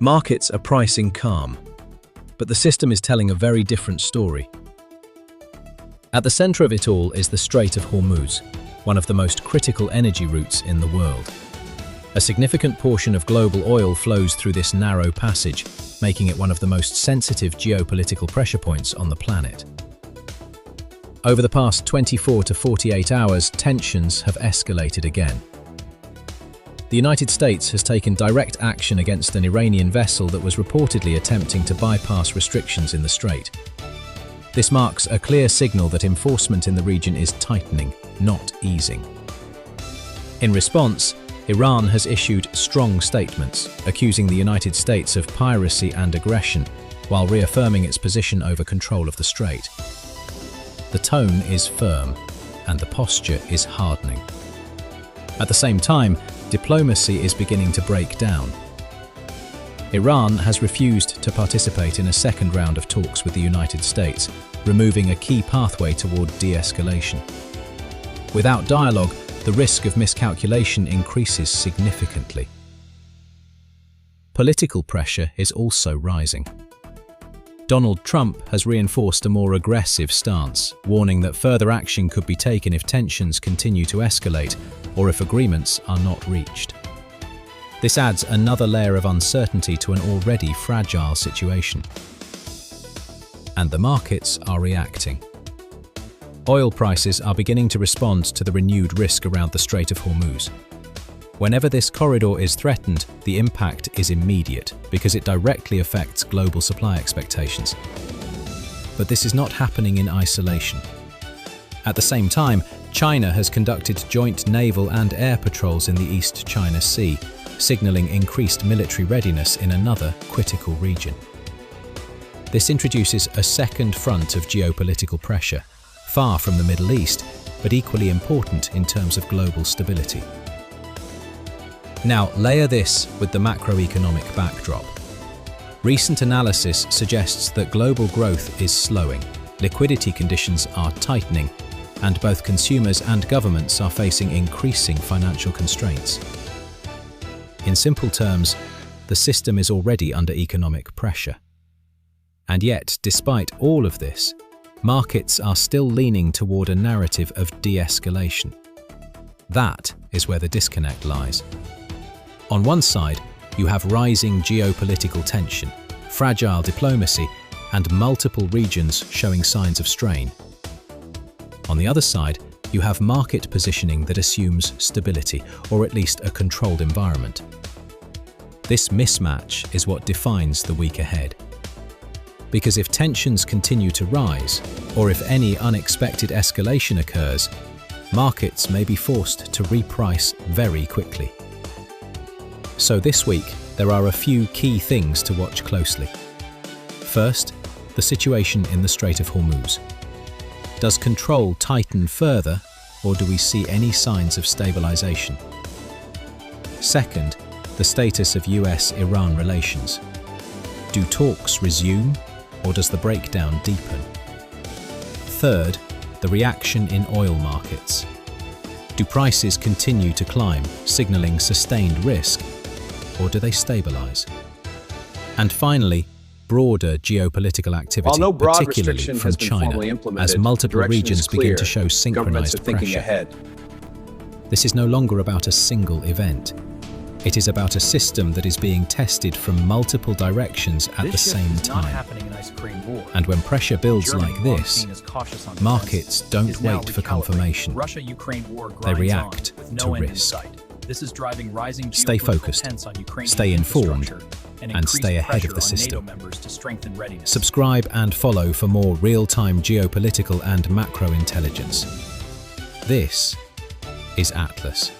Markets are pricing calm, but the system is telling a very different story. At the center of it all is the Strait of Hormuz, one of the most critical energy routes in the world. A significant portion of global oil flows through this narrow passage, making it one of the most sensitive geopolitical pressure points on the planet. Over the past 24 to 48 hours, tensions have escalated again. The United States has taken direct action against an Iranian vessel that was reportedly attempting to bypass restrictions in the strait. This marks a clear signal that enforcement in the region is tightening, not easing. In response, Iran has issued strong statements, accusing the United States of piracy and aggression, while reaffirming its position over control of the strait. The tone is firm, and the posture is hardening. At the same time, diplomacy is beginning to break down. Iran has refused to participate in a second round of talks with the United States, removing a key pathway toward de-escalation. Without dialogue, the risk of miscalculation increases significantly. Political pressure is also rising. Donald Trump has reinforced a more aggressive stance, warning that further action could be taken if tensions continue to escalate or if agreements are not reached. This adds another layer of uncertainty to an already fragile situation. And the markets are reacting. Oil prices are beginning to respond to the renewed risk around the Strait of Hormuz. Whenever this corridor is threatened, the impact is immediate because it directly affects global supply expectations. But this is not happening in isolation. At the same time, China has conducted joint naval and air patrols in the East China Sea, signaling increased military readiness in another critical region. This introduces a second front of geopolitical pressure, far from the Middle East, but equally important in terms of global stability. Now, layer this with the macroeconomic backdrop. Recent analysis suggests that global growth is slowing, liquidity conditions are tightening, and both consumers and governments are facing increasing financial constraints. In simple terms, the system is already under economic pressure. And yet, despite all of this, markets are still leaning toward a narrative of de-escalation. That is where the disconnect lies. On one side, you have rising geopolitical tension, fragile diplomacy, and multiple regions showing signs of strain. On the other side, you have market positioning that assumes stability, or at least a controlled environment. This mismatch is what defines the week ahead. Because if tensions continue to rise, or if any unexpected escalation occurs, markets may be forced to reprice very quickly. So this week, there are a few key things to watch closely. First, the situation in the Strait of Hormuz. Does control tighten further, or do we see any signs of stabilization? Second, the status of US-Iran relations. Do talks resume, or does the breakdown deepen? Third, the reaction in oil markets. Do prices continue to climb, signaling sustained risk, or do they stabilize? And finally, broader geopolitical activity, no broad particularly restriction from has been China, formally implemented, as multiple direction is regions begin clear. to show Governments synchronized are thinking pressure. ahead. This is no longer about a single event. It is about a system that is being tested from multiple directions at the same time. And when pressure builds like this, markets don't wait for confirmation. They react to risk. This is driving rising Stay focused, stay informed, and stay ahead of the system. Subscribe and follow for more real-time geopolitical and macro intelligence. This is Atlas.